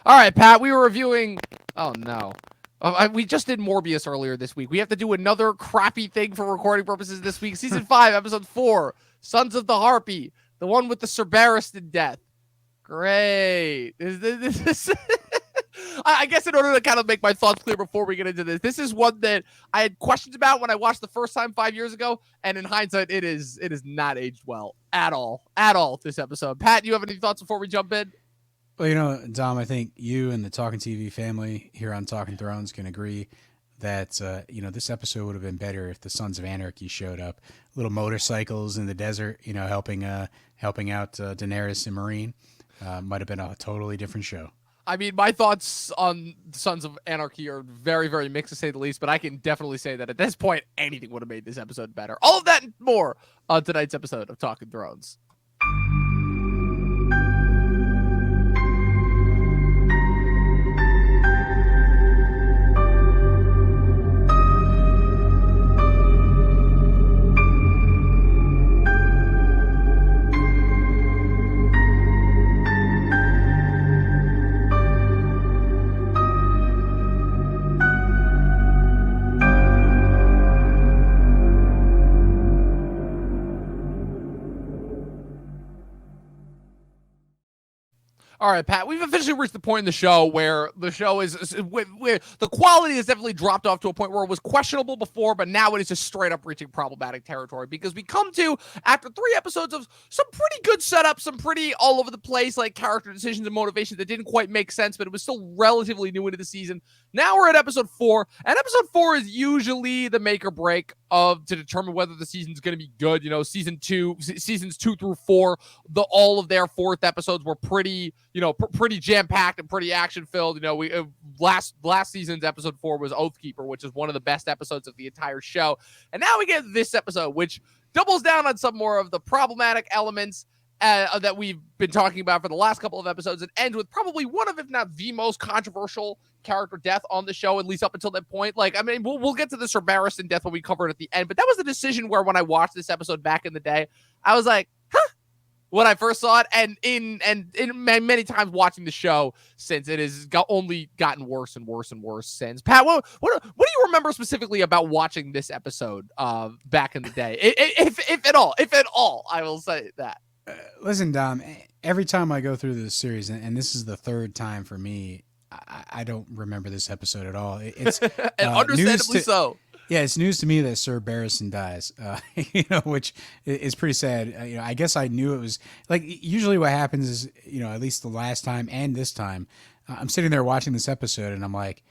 All right, Pat, we were reviewing. Oh, no. We just did Morbius earlier this week. We have to do another crappy thing for recording purposes this week. Season 5, Episode 4, Sons of the Harpy, the one with the Ser Barristan death. Great. I guess in order to kind of make my thoughts clear before we get into this is one that I had questions about when I watched the first time 5 years ago, and in hindsight, it is not aged well at all, this episode. Pat, you have any thoughts before we jump in? Well, Dom, I think you and the Talkin TV family here on Talkin Thrones can agree that, this episode would have been better if the Sons of Anarchy showed up. Little motorcycles in the desert, helping out Daenerys and Meereen. Might have been a totally different show. I mean, my thoughts on Sons of Anarchy are very, very mixed, to say the least, but I can definitely say that at this point, anything would have made this episode better. All of that and more on tonight's episode of Talkin Thrones. All right, Pat, we've officially reached the point in the show where the show where the quality has definitely dropped off to a point where it was questionable before, but now it is just straight up reaching problematic territory, because we come to, after 3 episodes of some pretty good setup, some pretty all over the place, like character decisions and motivations that didn't quite make sense, but it was still relatively new into the season. Now we're at episode 4, and episode 4 is usually the make or break to determine whether the season's going to be good. Seasons 2 through 4, all of their 4th episodes were pretty jam-packed and pretty action-filled. Last season's episode 4 was Oathkeeper, which is one of the best episodes of the entire show. And now we get this episode, which doubles down on some more of the problematic elements that we've been talking about for the last couple of episodes, and ends with probably one of, if not the most controversial character death on the show, at least up until that point. We'll get to the Ser Barristan death when we cover it at the end, but that was a decision where, when I watched this episode back in the day, I was like, when I first saw it, and in many times watching the show since, it has only gotten worse and worse and worse since. Pat, what do you remember specifically about watching this episode back in the day, if at all? I will say that. Listen, Dom, every time I go through this series, and this is the 3rd time for me, I don't remember this episode at all. It's and understandably so. Yeah, it's news to me that Ser Barristan dies, which is pretty sad. I guess I knew it was, like, usually what happens is, at least the last time and this time, I'm sitting there watching this episode and I'm like,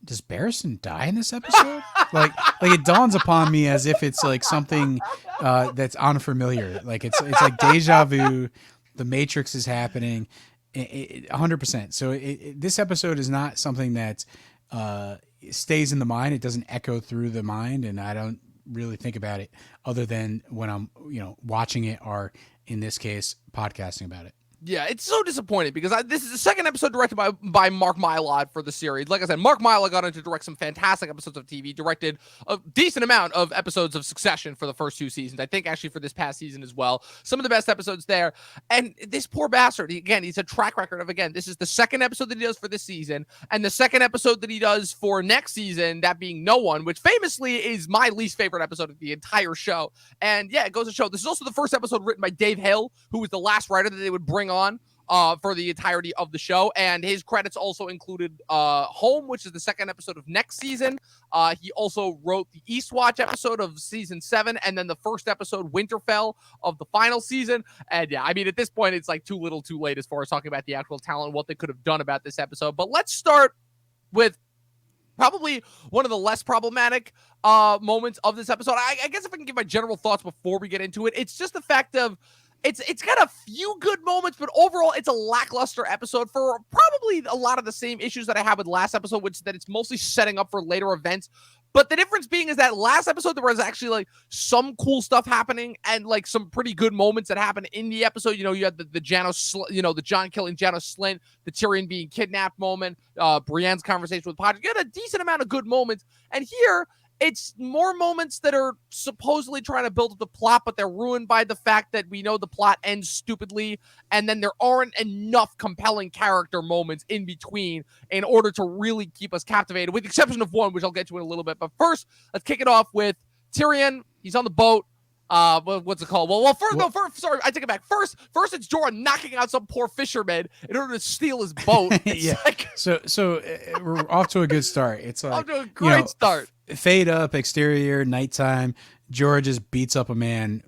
does Barristan die in this episode? like it dawns upon me as if it's like something that's unfamiliar. Like it's like deja vu. The Matrix is happening 100%. So this episode is not something that stays in the mind. It doesn't echo through the mind, and I don't really think about it other than when I'm watching it, or in this case podcasting about it. Yeah, it's so disappointing, because this is the second episode directed by Mark Mylod for the series. Like I said, Mark Mylod got on to direct some fantastic episodes of TV, directed a decent amount of episodes of Succession for the first 2 seasons. I think actually for this past season as well. Some of the best episodes there. And this poor bastard, he's a track record of, this is the second episode that he does for this season, and the second episode that he does for next season, that being No One, which famously is my least favorite episode of the entire show. And yeah, it goes to show, this is also the first episode written by Dave Hill, who was the last writer that they would bring on for the entirety of the show, and his credits also included Home, which is the second episode of next season. He also wrote the Eastwatch episode of season 7, and then the first episode, Winterfell, of the final season. And yeah, at this point, it's like too little too late as far as talking about the actual talent and what they could have done about this episode. But let's start with probably one of the less problematic moments of this episode. I guess if I can give my general thoughts before we get into it, it's just the fact of, it's got a few good moments, but overall it's a lackluster episode for probably a lot of the same issues that I had with last episode, which is that it's mostly setting up for later events. But the difference being is that last episode, there was actually like some cool stuff happening, and like some pretty good moments that happened in the episode. You had the Janos, the Jon killing Janos Slynt, the Tyrion being kidnapped moment, Brienne's conversation with Podrick. You had a decent amount of good moments. And here, it's more moments that are supposedly trying to build up the plot, but they're ruined by the fact that we know the plot ends stupidly, and then there aren't enough compelling character moments in between in order to really keep us captivated, with the exception of one, which I'll get to in a little bit. But first, let's kick it off with Tyrion. He's on the boat. What's it called? Sorry, I take it back. First, it's Jorah knocking out some poor fisherman in order to steal his boat. Yeah. So we're off to a good start. It's like, off to a great start. Fade up, exterior, nighttime. Jorah just beats up a man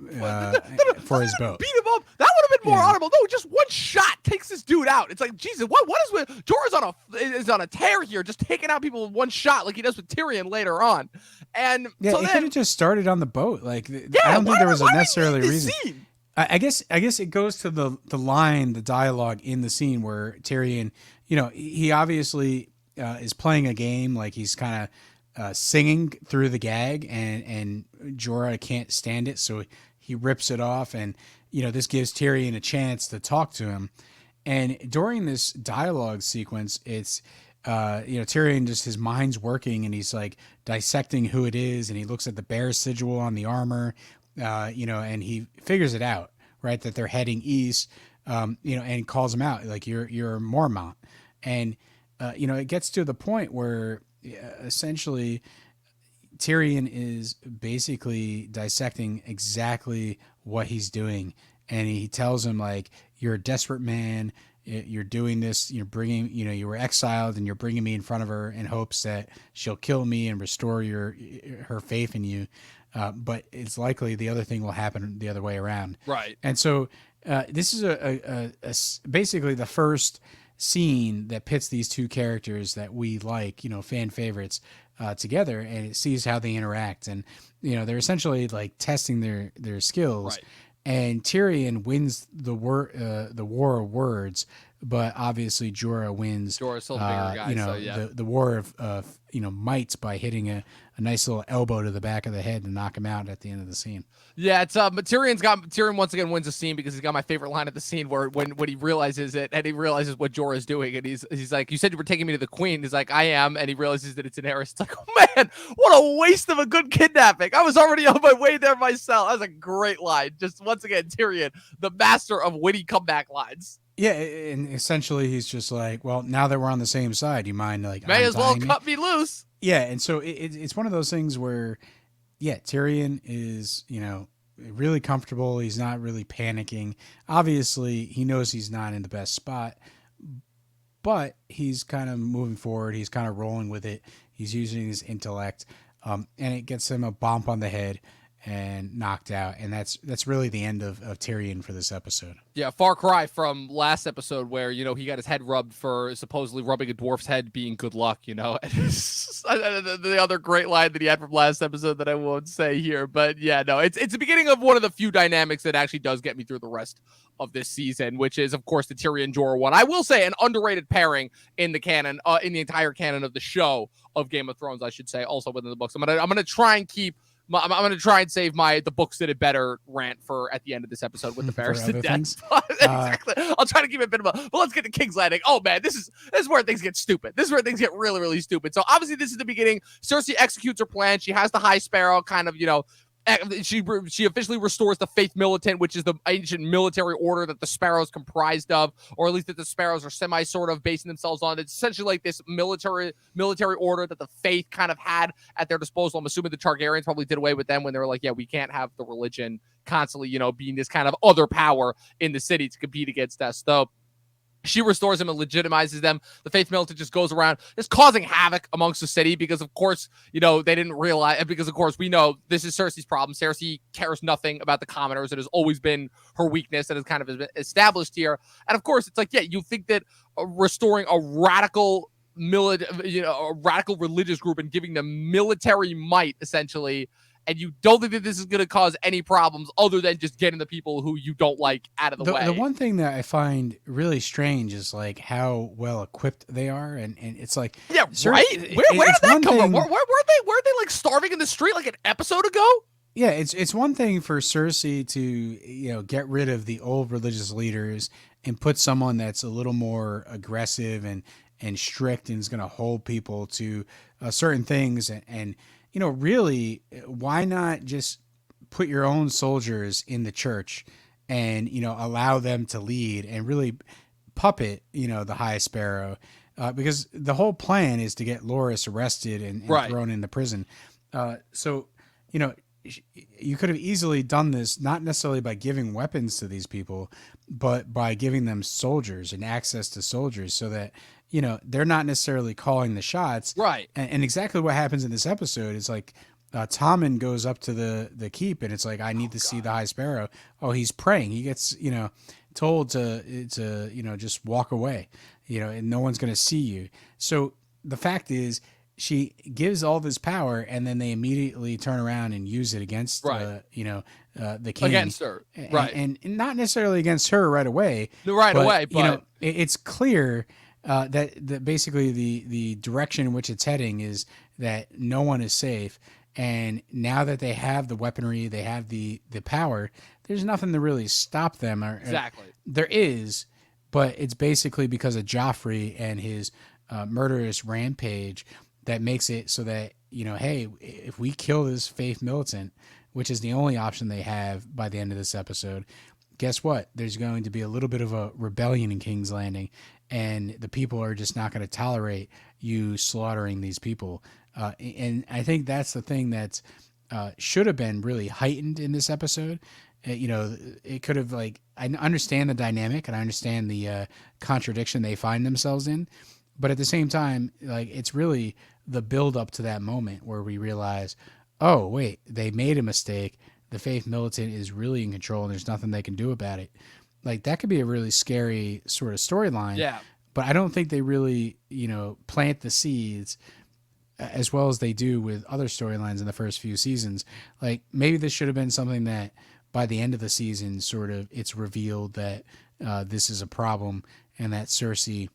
for his boat. Beat him up. That would have been more honorable. No, just one shot takes this dude out. It's like, Jesus, what is with Jorah's on a tear here, just taking out people with one shot, like he does with Tyrion later on. And yeah, so it could have just started on the boat. Like, yeah, I don't think there was a necessarily reason. Scene? I guess it goes to the dialogue in the scene where Tyrion, he obviously is playing a game, like he's kind of singing through the gag, and Jorah can't stand it, so he rips it off, and this gives Tyrion a chance to talk to him. And during this dialogue sequence, it's Tyrion, just his mind's working, and he's like dissecting who it is, and he looks at the bear sigil on the armor, and he figures it out, right, that they're heading east, and calls him out, like, you're Mormont. And it gets to the point where essentially Tyrion is basically dissecting exactly what he's doing, and he tells him, like, you're a desperate man, you're doing this, you're bringing, you were exiled, and you're bringing me in front of her in hopes that she'll kill me and restore her faith in you, but it's likely the other thing will happen the other way around. Right. And so this is basically the first scene that pits these two characters that we like, fan favorites, together, and it sees how they interact, and they're essentially like testing their skills. Right. And Tyrion wins the war of words, but obviously Jorah wins. Jorah's still the bigger guy, so yeah. the war of mights by hitting a nice little elbow to the back of the head to knock him out at the end of the scene. Yeah, it's but Tyrion once again wins the scene because he's got my favorite line at the scene where when he realizes it, and he realizes what Jorah is doing, and he's like, you said you were taking me to the queen. He's like, I am, and he realizes that it's an heiress. It's like, oh man, what a waste of a good kidnapping. I was already on my way there myself. That was a great line. Just once again, Tyrion, the master of witty comeback lines. Yeah, and essentially he's just like, well, now that we're on the same side, you mind, like, may as well cut me loose. Yeah, and so it's one of those things where, yeah, Tyrion is, really comfortable. He's not really panicking. Obviously, he knows he's not in the best spot, but he's kind of moving forward. He's kind of rolling with it. He's using his intellect, and it gets him a bump on the head and knocked out, and that's really the end of Tyrion for this episode. Yeah, far cry from last episode where, he got his head rubbed for supposedly rubbing a dwarf's head being good luck, the other great line that he had from last episode that I won't say here, but yeah, no, it's the beginning of one of the few dynamics that actually does get me through the rest of this season, which is, of course, the Tyrion Jorah one. I will say an underrated pairing in the canon, in the entire canon of the show of Game of Thrones, I should say, also within the books. I'm gonna try and keep. I'm going to try and save the books did it better rant for at the end of this episode with the Barristan death. Exactly. I'll try to keep it a bit of but let's get to King's Landing. Oh man, this is where things get stupid. This is where things get really, really stupid. So obviously this is the beginning. Cersei executes her plan. She has the High Sparrow kind of, she officially restores the Faith Militant, which is the ancient military order that the Sparrows comprised of, or at least that the Sparrows are semi sort of basing themselves on. It's essentially like this military order that the Faith kind of had at their disposal. I'm assuming the Targaryens probably did away with them when they were like, yeah, we can't have the religion constantly, being this kind of other power in the city to compete against us. So she restores them and legitimizes them. The Faith Militant just goes around just causing havoc amongst the city because, of course, they didn't realize, because, of course, we know this is Cersei's problem. Cersei cares nothing about the commoners. It has always been her weakness that has kind of been established here. And, of course, it's like, yeah, you think that restoring a radical religious group and giving them military might, essentially, and you don't think that this is going to cause any problems other than just getting the people who you don't like out of the way. The one thing that I find really strange is like how well equipped they are, and it's like, yeah, right. Where did that come from? Were they like starving in the street like an episode ago? Yeah, it's one thing for Cersei to get rid of the old religious leaders and put someone that's a little more aggressive and strict and is going to hold people to certain things and really, why not just put your own soldiers in the church and, allow them to lead and really puppet, the High Sparrow? Because the whole plan is to get Loras arrested and Right. thrown into prison. So, you know, you could have easily done this, not necessarily by giving weapons to these people, but by giving them soldiers and access to soldiers so that, they're not necessarily calling the shots. Right. And exactly what happens in this episode is like, Tommen goes up to the keep and it's like, I need to see the High Sparrow. Oh, he's praying. He gets, told to, just walk away, and no one's going to see you. So the fact is, she gives all this power and then they immediately turn around and use it against, the king. Against her. Right. And not necessarily against her right away. But it's clear that basically the direction in which it's heading is that no one is safe. And now that they have the weaponry, they have the power, there's nothing to really stop them. Exactly. There is, but it's basically because of Joffrey and his murderous rampage that makes it so that, hey, if we kill this Faith Militant, which is the only option they have by the end of this episode, guess what? There's going to be a little bit of a rebellion in King's Landing, and the people are just not going to tolerate you slaughtering these people. And I think that's the thing that should have been really heightened in this episode. It could have, I understand the dynamic and I understand the contradiction they find themselves in, but at the same time, it's really the build up to that moment where we realize, oh wait, they made a mistake. The Faith Militant is really in control and there's nothing they can do about it. That could be a really scary sort of storyline. Yeah. But I don't think they really, plant the seeds as well as they do with other storylines in the first few seasons. Maybe this should have been something that by the end of the season, sort of, it's revealed that this is a problem and that Cersei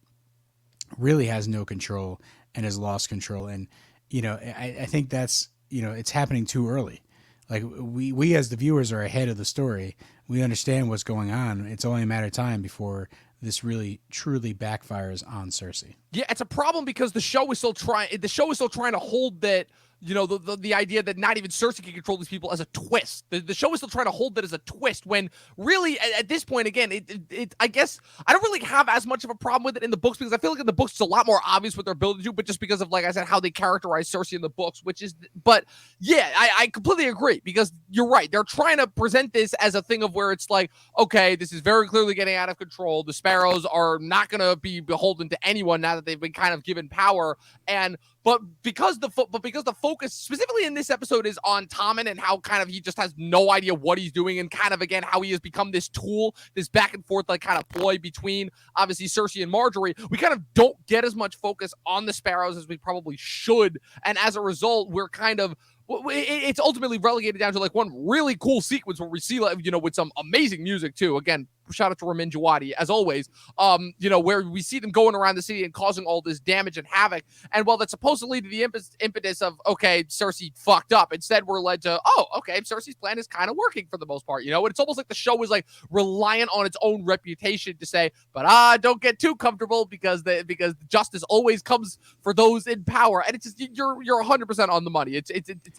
really has no control and has lost control. And, I think that's, it's happening too early. We as the viewers are ahead of the story. We understand what's going on. It's only a matter of time before this really truly backfires on Cersei. Yeah, it's a problem because the show is still trying to hold that, the idea that not even Cersei can control these people as a twist. The show is still trying to hold that as a twist when really at this point, again, I guess I don't really have as much of a problem with it in the books because I feel like in the books it's a lot more obvious what they're building to, but just because of, like I said, how they characterize Cersei in the books, but yeah, I completely agree because you're right. They're trying to present this as a thing of where it's like, okay, this is very clearly getting out of control. The Sparrows are not going to be beholden to anyone now that they've been kind of given power. But because the focus specifically in this episode is on Tommen and how kind of he just has no idea what he's doing and kind of, again, how he has become this tool, this back and forth, kind of ploy between obviously Cersei and Marjorie, we kind of don't get as much focus on the Sparrows as we probably should. And as a result, we're kind of, it's ultimately relegated down to one really cool sequence where we see, with some amazing music too. Again, shout out to Ramin Djawadi as always. Where we see them going around the city and causing all this damage and havoc. And while that's supposed to lead to the impetus of, okay, Cersei fucked up, instead we're led to, oh, okay, Cersei's plan is kind of working for the most part. And it's almost like the show is reliant on its own reputation to say, but don't get too comfortable because justice always comes for those in power. And it's just you're 100% on the money. It's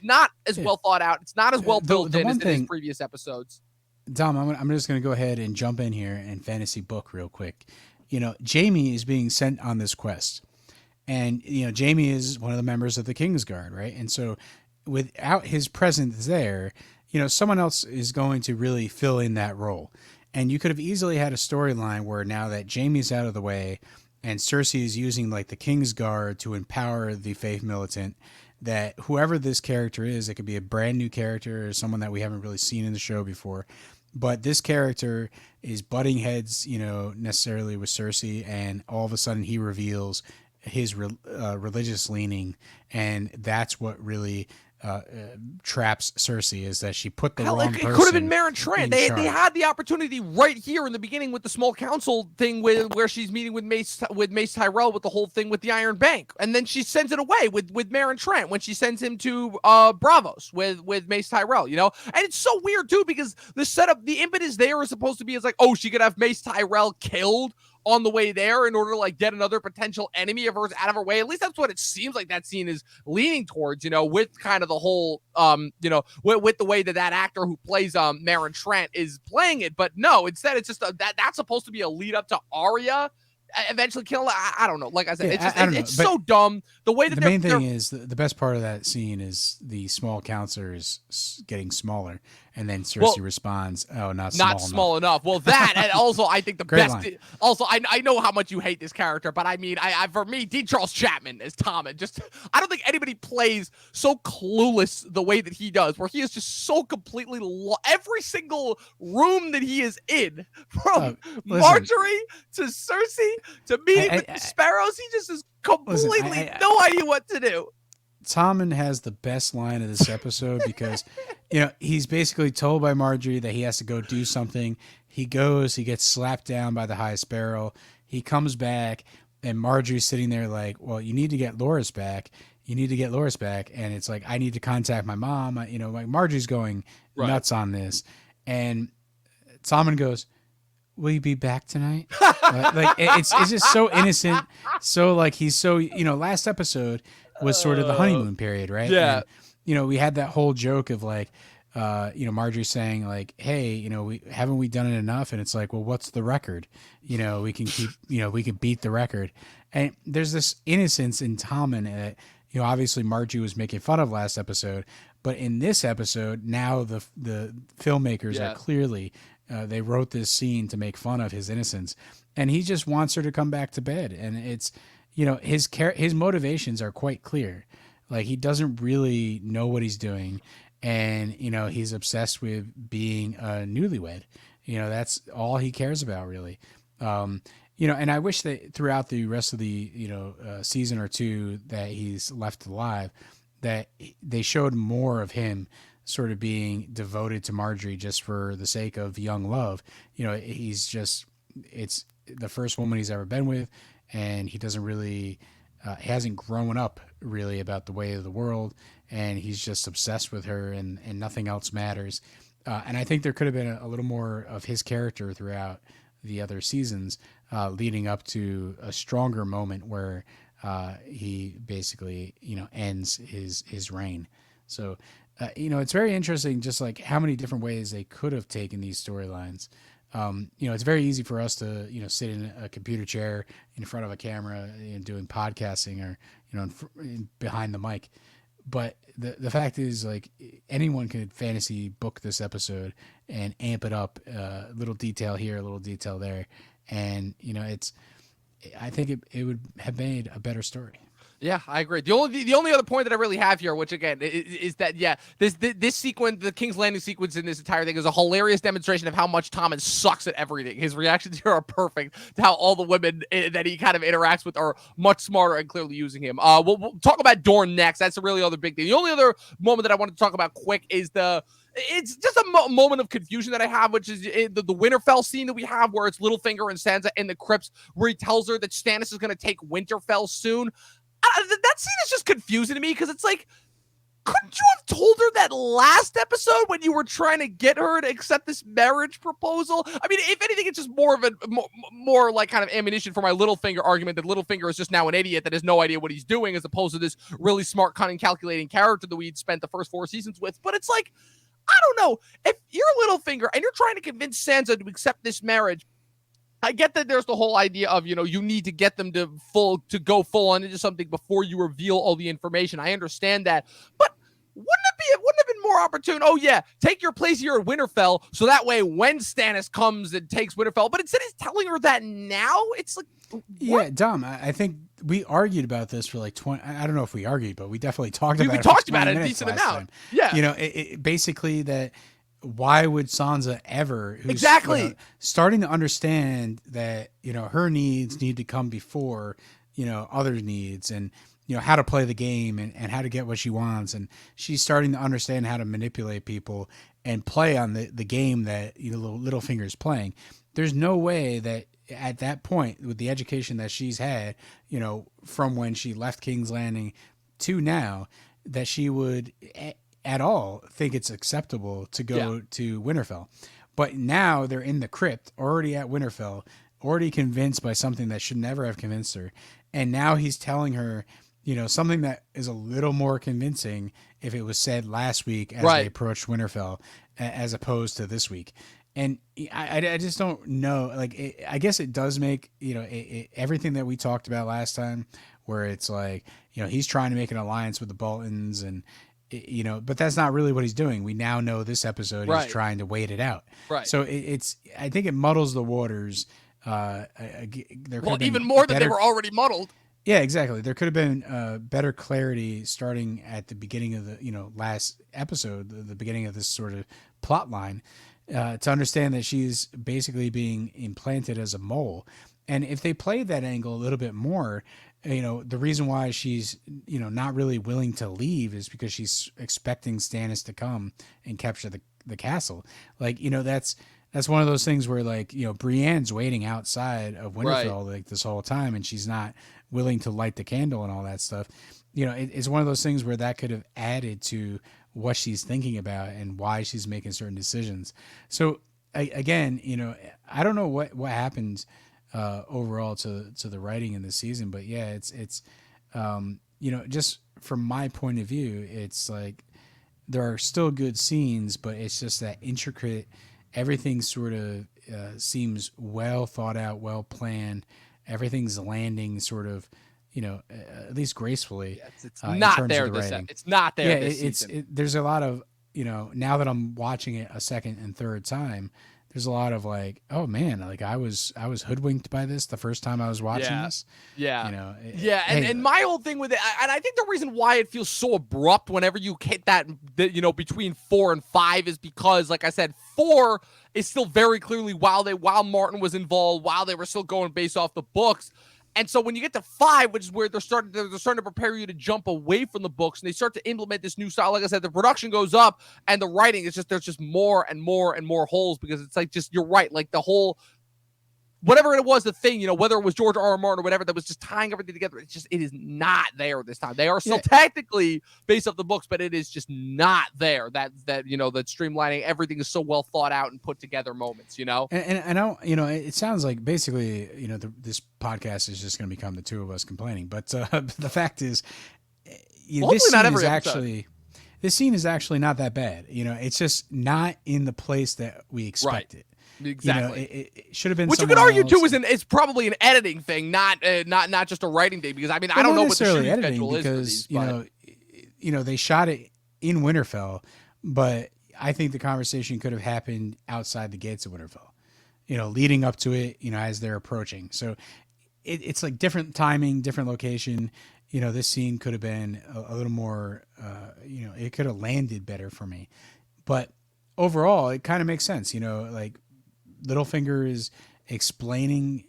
not as well thought out. It's not as well built in as in previous episodes. Dom, I'm just going to go ahead and jump in here and fantasy book real quick. Jaime is being sent on this quest. And, Jaime is one of the members of the Kingsguard, right? And so without his presence there, someone else is going to really fill in that role. And you could have easily had a storyline where now that Jaime's out of the way and Cersei is using the Kingsguard to empower the Faith Militant, that whoever this character is, it could be a brand new character or someone that we haven't really seen in the show before. But this character is butting heads, necessarily with Cersei, and all of a sudden he reveals his religious leaning, and that's what really traps Cersei, is that she put the wrong person. It could have been Meryn Trant. They had the opportunity right here in the beginning with the small council thing where she's meeting with Mace Tyrell with the whole thing with the Iron Bank, and then she sends it away with Meryn Trant when she sends him to Bravos with Mace Tyrell. And it's so weird too because the setup, the impetus there is supposed to be as oh, she could have Mace Tyrell killed on the way there in order to like get another potential enemy of hers out of her way. At least that's what it seems like that scene is leaning towards, with kind of the whole, with the way that actor who plays Maren Trant is playing it. But no, instead it's just that's supposed to be a lead up to Arya eventually killing. I don't know. Like I said, it's so dumb. The way that the main thing is the best part of that scene is the small counselor is getting smaller, and then Cersei responds, "Oh, not small enough." Well, that and also I think the Great best. line. Also, I know how much you hate this character, but I mean, I for me, D. Charles Chapman as Tommen. Just I don't think anybody plays so clueless the way that he does, where he is just so completely every single room that he is in, from Marjorie to Cersei to meeting with the Sparrows, he just is completely no idea what to do. Tommen has the best line of this episode because, he's basically told by Marjorie that he has to go do something. He goes, he gets slapped down by the High Sparrow. He comes back, and Marjorie's sitting there like, well, you need to get Loras back. You need to get Loras back. And it's like, I need to contact my mom. Like Marjorie's going nuts on this. And Tommen goes, will you be back tonight? It's just so innocent. So like, he's so, last episode was sort of the honeymoon period, right? Yeah. And, we had that whole joke of like, Marjorie saying like, hey, haven't we done it enough? And it's like, well, what's the record? We can keep, we can beat the record. And there's this innocence in Tommen that, obviously Marjorie was making fun of last episode, but in this episode, now the filmmakers are clearly, they wrote this scene to make fun of his innocence, and he just wants her to come back to bed. And it's, his motivations are quite clear. Like he doesn't really know what he's doing. And, he's obsessed with being a newlywed. That's all he cares about really. And I wish that throughout the rest of the, season or two that he's left alive, that they showed more of him sort of being devoted to Marjorie just for the sake of young love. He's just, it's the first woman he's ever been with, and he doesn't really, hasn't grown up really about the way of the world, and he's just obsessed with her, and nothing else matters. And I think there could have been a little more of his character throughout the other seasons, leading up to a stronger moment where he basically, ends his reign. So, it's very interesting, just like how many different ways they could have taken these storylines. It's very easy for us to, sit in a computer chair in front of a camera and doing podcasting or, behind the mic. But the fact is, like, anyone could fantasy book this episode and amp it up, a little detail here, a little detail there. And, I think it would have made a better story. Yeah, I agree. The only other point that I really have here, which again is that this sequence, the King's Landing sequence in this entire thing, is a hilarious demonstration of how much Tommen sucks at everything. His reactions here are perfect to how all the women that he kind of interacts with are much smarter and clearly using him. We'll talk about Dorne next. That's a really other big thing. The only other moment that I want to talk about quick is it's just a moment of confusion that I have, which is the Winterfell scene that we have where it's Littlefinger and Sansa in the crypts, where he tells her that Stannis is going to take Winterfell soon. That scene is just confusing to me because it's like, couldn't you have told her that last episode when you were trying to get her to accept this marriage proposal? I mean, if anything, it's just more of a more like kind of ammunition for my Littlefinger argument that Littlefinger is just now an idiot that has no idea what he's doing, as opposed to this really smart, cunning, calculating character that we'd spent the first 4 seasons with. But it's like, I don't know, if you're Littlefinger and you're trying to convince Sansa to accept this marriage, I get that there's the whole idea of, you need to get them to go full on into something before you reveal all the information. I understand that. But wouldn't it have been more opportune? Oh yeah, take your place here at Winterfell, so that way when Stannis comes and takes Winterfell, but instead he's telling her that now? It's like, what? Yeah, Dom, I think we argued about this for like 20, I don't know if we argued, but we definitely talked about it. We talked about it a decent amount. Yeah. It basically that, why would Sansa ever, who's exactly starting to understand that, her needs need to come before, other needs, and, how to play the game and how to get what she wants. And she's starting to understand how to manipulate people and play on the game that, Littlefinger's playing. There's no way that at that point, with the education that she's had, from when she left King's Landing to now, that she would at all think it's acceptable to go to Winterfell. But now they're in the crypt, already at Winterfell, already convinced by something that should never have convinced her. And now he's telling her, something that is a little more convincing if it was said last week as they approached Winterfell, as opposed to this week. And I just don't know. Like, I guess it does make, everything that we talked about last time, where it's like, he's trying to make an alliance with the Boltons and, but that's not really what he's doing. We now know this episode he's trying to wait it out. Right. So I think it muddles the waters. Even more than they were already muddled. Yeah, exactly. There could have been better clarity starting at the beginning of the, last episode, the beginning of this sort of plot line, to understand that she's basically being implanted as a mole. And if they played that angle a little bit more, the reason why she's, not really willing to leave is because she's expecting Stannis to come and capture the castle. Like, that's one of those things where, like, Brienne's waiting outside of Winterfell like this whole time, and she's not willing to light the candle and all that stuff. It's one of those things where that could have added to what she's thinking about and why she's making certain decisions. So again, I don't know what happened overall to the writing in this season, but yeah, it's just from my point of view, it's like there are still good scenes, but it's just that intricate, everything sort of seems well thought out, well planned. Everything's landing sort of, at least gracefully. Yes, it's not there this time. It's not there this season. There's a lot of, now that I'm watching it a second and third time, there's a lot of like, oh man, like I was hoodwinked by this the first time I was watching this. Yeah. And my whole thing with it, and I think the reason why it feels so abrupt whenever you hit that, between 4 and 5 is because, like I said, 4 is still very clearly while Martin was involved, while they were still going based off the books. And so when you get to 5, which is where they're starting to prepare you to jump away from the books, and they start to implement this new style. Like I said, the production goes up, and the writing is just, there's just more and more and more holes, because it's like, just, you're right, like the whole, whatever it was, the thing, whether it was George R. R. Martin or whatever that was just tying everything together, it is not there this time. They are still technically based off the books, but it is just not there. That streamlining, everything is so well thought out and put together moments, And I know, it sounds like basically, this podcast is just going to become the two of us complaining, but the fact is, this scene is actually not that bad. It's just not in the place that we expect it. Exactly. It should have been. Which you could argue too is probably an editing thing, not just a writing thing. Because I don't know what the shooting schedule is for these. They shot it in Winterfell, but I think the conversation could have happened outside the gates of Winterfell. Leading up to it, as they're approaching. So it's like different timing, different location. This scene could have been a little more. It could have landed better for me, but overall, it kind of makes sense. Like. Littlefinger is explaining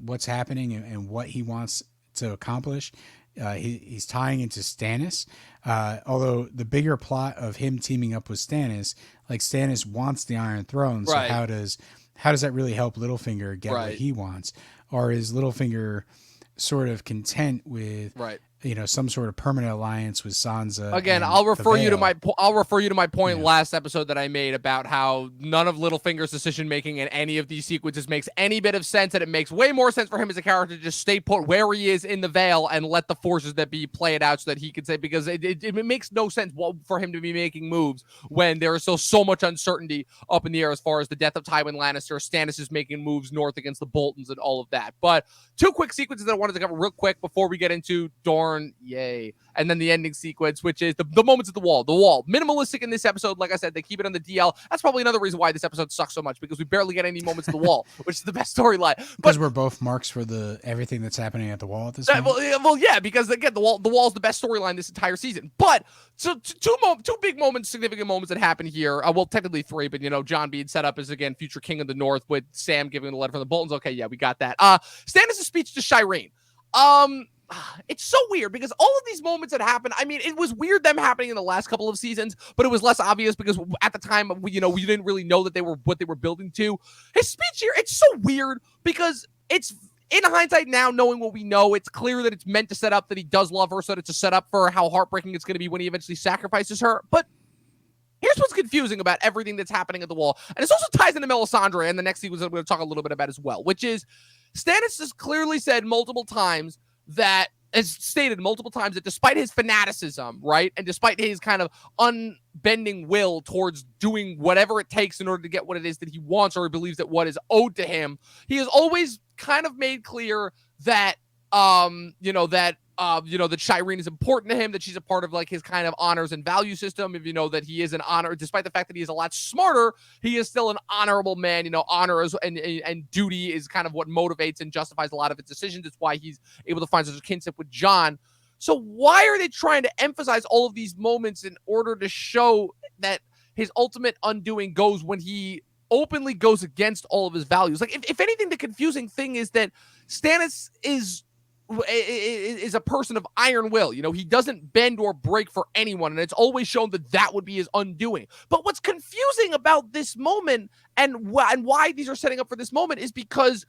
what's happening and what he wants to accomplish. He's tying into Stannis, although the bigger plot of him teaming up with Stannis, like Stannis wants the Iron Throne, so how does that really help Littlefinger get what he wants? Or is Littlefinger sort of content with some sort of permanent alliance with Sansa? Again, I'll refer you to my point last episode that I made about how none of Littlefinger's decision making in any of these sequences makes any bit of sense, and it makes way more sense for him as a character to just stay put where he is in the Vale and let the forces that be play it out, so that he can say, because it makes no sense for him to be making moves when there is so much uncertainty up in the air as far as the death of Tywin Lannister. Stannis is making moves north against the Boltons and all of that. But 2 quick sequences that I wanted to cover real quick before we get into Dorne. Yay. And then the ending sequence, which is the moments at the wall. The wall. Minimalistic in this episode. Like I said, they keep it on the DL. That's probably another reason why this episode sucks so much, because we barely get any moments at the wall, which is the best storyline. Because we're both marks for everything that's happening at the wall at this time. Well, yeah, because again, the wall's the best storyline this entire season. But so two big moments, significant moments that happen here. Well, technically 3, but Jon being set up as, again, future king of the North, with Sam giving the letter from the Boltons. Okay, yeah, we got that. Stannis' speech to Shireen. It's so weird, because all of these moments that happen, it was weird them happening in the last couple of seasons, but it was less obvious because at the time, we didn't really know that they were what they were building to. His speech here, it's so weird because it's, in hindsight now, knowing what we know, it's clear that it's meant to set up that he does love her, so that it's a setup for how heartbreaking it's going to be when he eventually sacrifices her. But here's what's confusing about everything that's happening at the wall, and this also ties into Melisandre and the next sequence that I'm going to talk a little bit about as well, which is, Stannis has clearly said multiple times that, has stated multiple times that despite his fanaticism, right, and despite his kind of unbending will towards doing whatever it takes in order to get what it is that he wants, or he believes that what is owed to him, he has always kind of made clear that that Shireen is important to him, that she's a part of like his kind of honors and value system. If that he is an honor, despite the fact that he is a lot smarter, he is still an honorable man. Honor and duty is kind of what motivates and justifies a lot of his decisions. It's why he's able to find such a kinship with Jon. So why are they trying to emphasize all of these moments in order to show that his ultimate undoing goes when he openly goes against all of his values? Like, if anything, the confusing thing is that Stannis is a person of iron will. He doesn't bend or break for anyone, and it's always shown that would be his undoing. But what's confusing about this moment and why these are setting up for this moment is because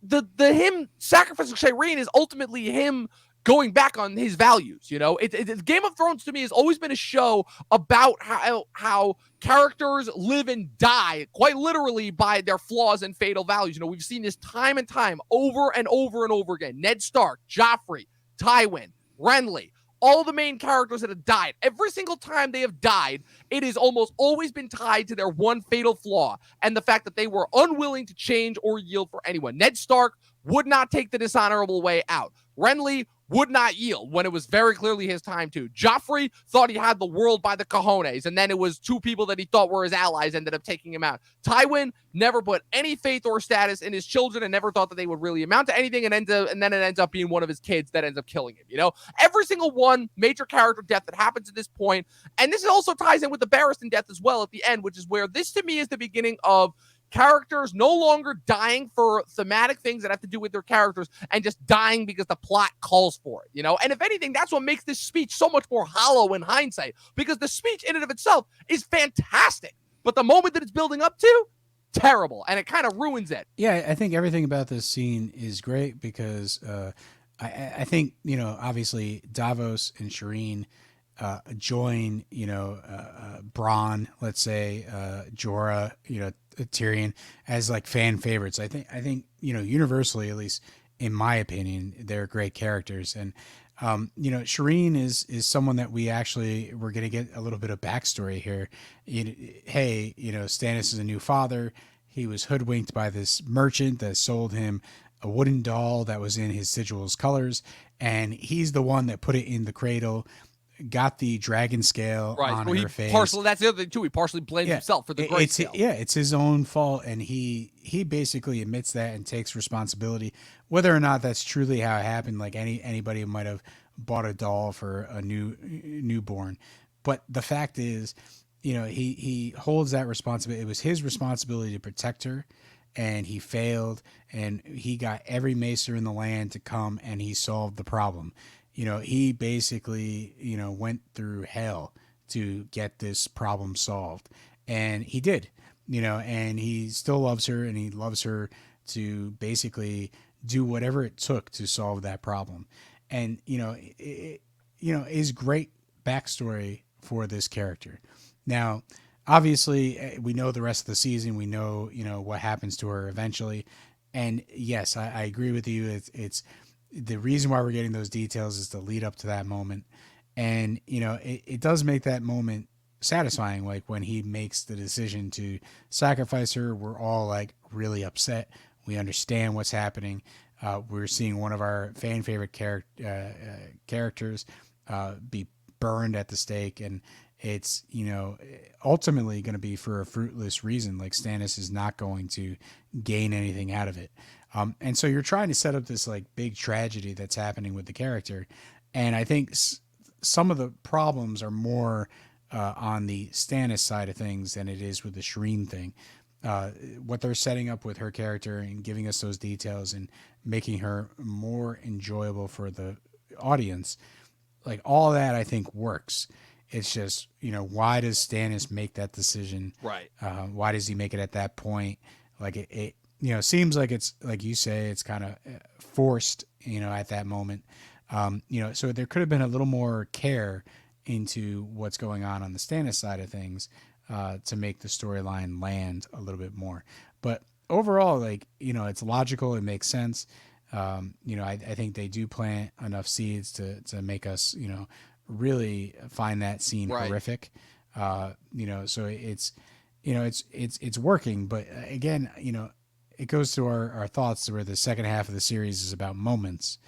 the him sacrificing Shireen is ultimately him going back on his values. Game of Thrones to me has always been a show about how characters live and die quite literally by their flaws and fatal values. We've seen this time and time over and over and over again. Ned Stark, Joffrey, Tywin, Renly, all the main characters that have died. Every single time they have died, it has almost always been tied to their one fatal flaw and the fact that they were unwilling to change or yield for anyone. Ned Stark would not take the dishonorable way out. Renly would not yield when it was very clearly his time to. Joffrey thought he had the world by the cojones, and then it was two people that he thought were his allies ended up taking him out. Tywin never put any faith or status in his children and never thought that they would really amount to anything, and then it ends up being one of his kids that ends up killing him. Every single one, major character death that happens at this point, and this also ties in with the Barristan death as well at the end, which is where this to me is the beginning of characters no longer dying for thematic things that have to do with their characters and just dying because the plot calls for it, And if anything, that's what makes this speech so much more hollow in hindsight, because the speech in and of itself is fantastic, but the moment that it's building up to, terrible, and it kind of ruins it. Yeah, I think everything about this scene is great because I think, obviously Davos and Shireen join, Bronn, let's say, Jorah, Tyrion as like fan favorites. I think universally, at least in my opinion, they're great characters. And Shireen is someone that we're going to get a little bit of backstory here. Stannis is a new father. He was hoodwinked by this merchant that sold him a wooden doll that was in his sigil's colors, and he's the one that put it in the cradle, got the dragon scale on her face. That's the other thing too. He partially blames himself for the grayscale. It's his own fault, and he basically admits that and takes responsibility. Whether or not that's truly how it happened, like anybody might have bought a doll for a newborn, but the fact is, he holds that responsibility. It was his responsibility to protect her, and he failed, and he got every maester in the land to come, and he solved the problem. He basically, went through hell to get this problem solved, and he did, and he still loves her, and he loves her to basically do whatever it took to solve that problem. And, it is great backstory for this character. Now, obviously we know the rest of the season, we know, what happens to her eventually. And yes, I agree with you. It's the reason why we're getting those details is to lead up to that moment. And, it does make that moment satisfying. Like when he makes the decision to sacrifice her, we're all like really upset. We understand what's happening. We're seeing one of our fan favorite characters be burned at the stake. And it's, ultimately going to be for a fruitless reason. Like Stannis is not going to gain anything out of it. And so you're trying to set up this like big tragedy that's happening with the character. And I think some of the problems are more on the Stannis side of things than it is with the Shireen thing. What they're setting up with her character and giving us those details and making her more enjoyable for the audience, like all that I think works. It's just, why does Stannis make that decision? Right. Why does he make it at that point? Like it seems like it's, like you say, it's kind of forced, at that moment. So there could have been a little more care into what's going on the Stannis side of things to make the storyline land a little bit more. But overall, like, it's logical. It makes sense. I think they do plant enough seeds to make us, really find that scene horrific. So it's working, but again, it goes to our thoughts where the second half of the series is about moments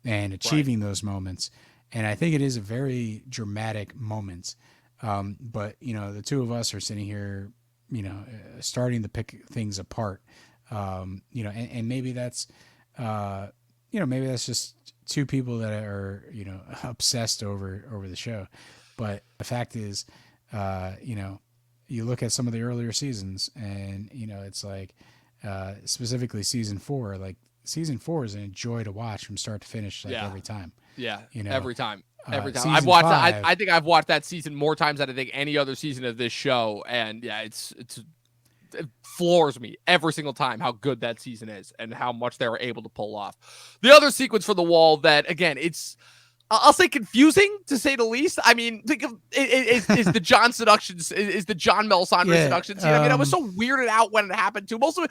and achieving those moments. And I think it is a very dramatic moment. But the two of us are sitting here, starting to pick things apart. And maybe that's, maybe that's just two people that are, obsessed over the show. But the fact is, you look at some of the earlier seasons and, it's like, specifically season 4, like season 4 is a joy to watch from start to finish, like every time. Yeah. Every time. Every time. Season I've watched 5, that. I think I've watched that season more times than I think any other season of this show. And yeah, it floors me every single time how good that season is and how much they were able to pull off. The other sequence for the wall that, again, I'll say confusing to say the least. I mean, think of is the John seductions, is the John Melisandre seduction scene. I mean, I was so weirded out when it happened too. Mostly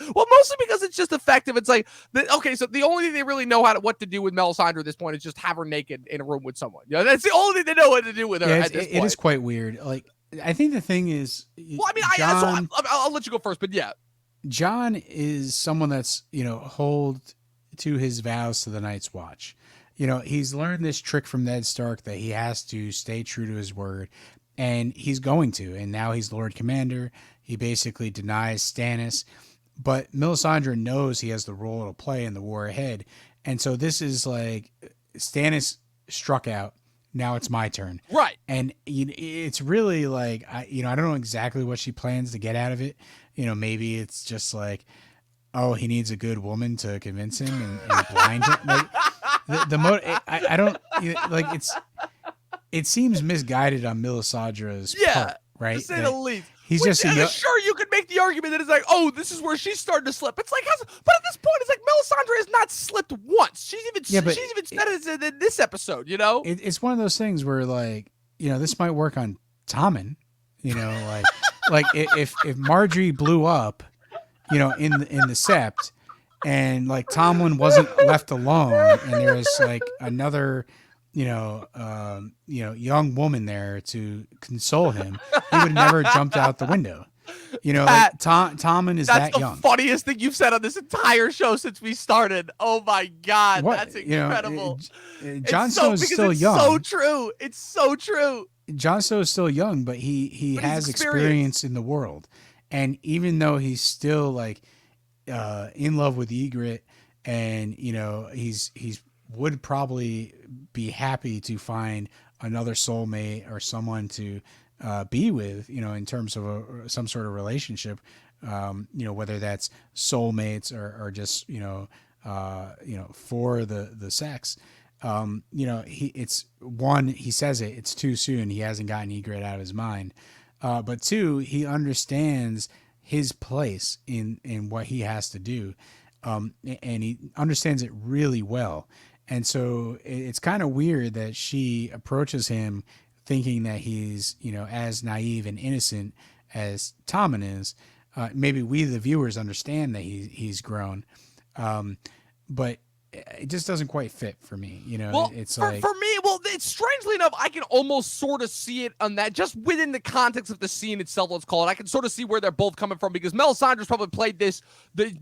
because it's just effective. It's like, okay, so the only thing they really know what to do with Melisandre at this point is just have her naked in a room with someone. That's the only thing they know what to do with her at this point. It is quite weird. Like, I think the thing is, well, I mean, I'll let you go first, but yeah, John is someone that's hold to his vows to the Night's Watch. He's learned this trick from Ned Stark that he has to stay true to his word, and he's going to. And now he's Lord Commander. He basically denies Stannis, but Melisandre knows he has the role to play in the war ahead. And so this is like Stannis struck out. Now it's my turn. Right. And it's really like, I don't know exactly what she plans to get out of it. Maybe it's just like, oh, he needs a good woman to convince him and blind him. Like, I don't like it seems misguided on Melisandre's part, right? To say the least. He's just sure you could make the argument that it's like, oh, this is where she's starting to slip. It's like, but at this point, it's like Melisandre has not slipped once. She's even said it in this episode. It's one of those things where, like, this might work on Tommen. Like if Marjorie blew up, in the Sept, and like Tomlin wasn't left alone, and there was like another, young woman there to console him, he would have never jumped out the window. Like Tommen is that young. That's the funniest thing you've said on this entire show since we started. Oh my God, that's incredible. Jon Snow is still young. It's so true. It's so true. Jon Snow is still young, but he has experience in the world, and even though he's still like in love with Ygritte, and he's would probably be happy to find another soulmate or someone to be with, in terms of some sort of relationship, whether that's soulmates or just for the sex. He says it's too soon. He hasn't gotten Ygritte out of his mind, but 2, he understands his place in what he has to do, and he understands it really well. And so it's kind of weird that she approaches him thinking that he's, as naive and innocent as Tommen is. Maybe we, the viewers, understand that he's grown, but it just doesn't quite fit for me. It's for me, it's strangely enough, I can almost sort of see it on that, just within the context of the scene itself, let's call it. I can sort of see where they're both coming from, because Melisandre's probably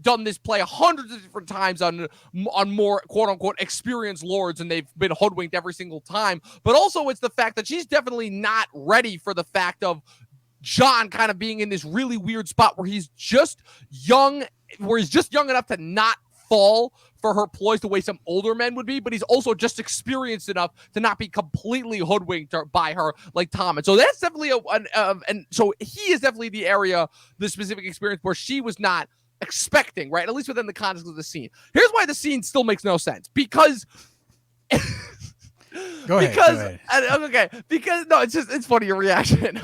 done this play hundreds of different times on more quote unquote experienced lords, and they've been hoodwinked every single time. But also it's the fact that she's definitely not ready for the fact of Jon kind of being in this really weird spot where he's just young enough to not fall for her ploys the way some older men would be, but he's also just experienced enough to not be completely hoodwinked by her like Tom. And so that's definitely and so he is definitely the specific experience where she was not expecting, right? At least within the context of the scene. Here's why the scene still makes no sense. Because Go ahead. Okay, because no, it's funny your reaction.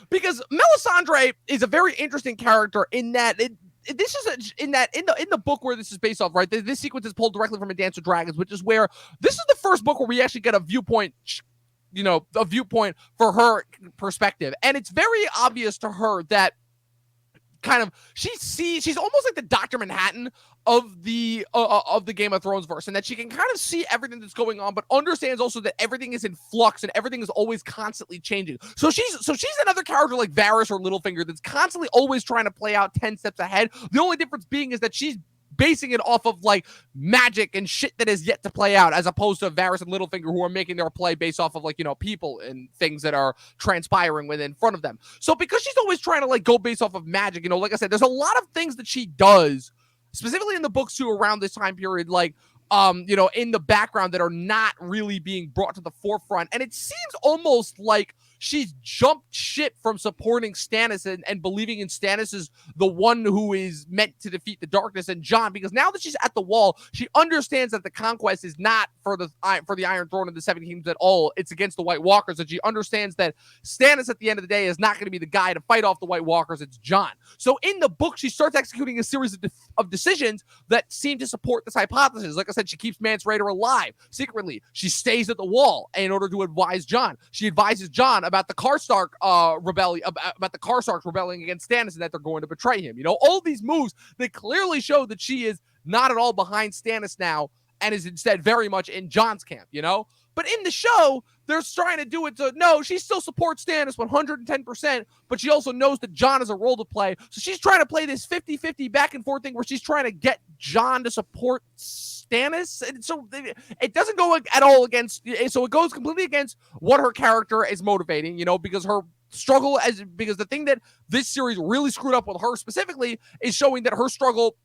Because Melisandre is a very interesting character in that this is in the book where this is based off, right? This sequence is pulled directly from A Dance with Dragons, which is where this is the first book where we actually get a viewpoint for her perspective, and it's very obvious to her that kind of she's almost like the Dr. Manhattan of the Game of Thrones verse, and that she can kind of see everything that's going on, but understands also that everything is in flux and everything is always constantly changing. So she's another character like Varys or Littlefinger that's constantly always trying to play out 10 steps ahead. The only difference being is that she's basing it off of like magic and shit that is yet to play out, as opposed to Varys and Littlefinger, who are making their play based off of like, you know, people and things that are transpiring within front of them. So because she's always trying to like go based off of magic, you know, like I said, there's a lot of things that she does, specifically in the books too, around this time period, like you know, in the background, that are not really being brought to the forefront. And it seems almost like she's jumped ship from supporting Stannis and believing in Stannis as the one who is meant to defeat the darkness and Jon, because now that she's at the wall, she understands that the conquest is not for the Iron Throne and the Seven Kingdoms at all. It's against the White Walkers, and she understands that Stannis at the end of the day is not going to be the guy to fight off the White Walkers. It's Jon. So in the book, she starts executing a series of decisions that seem to support this hypothesis. Like I said, she keeps Mance Rayder alive secretly. She stays at the wall in order to advise Jon. She advises Jon about the Karstark rebellion, about the Karstarks rebelling against Stannis, and that they're going to betray him. You know, all these moves that clearly show that she is not at all behind Stannis now, and is instead very much in Jon's camp, you know? But in the show, they're trying to do it to, no, she still supports Stannis 110%, but she also knows that Jon has a role to play. So she's trying to play this 50-50 back and forth thing where she's trying to get Jon to support Stannis. And so it doesn't go at all against, so it goes completely against what her character is motivating, you know, because her struggle, because the thing that this series really screwed up with her specifically is showing that her struggle,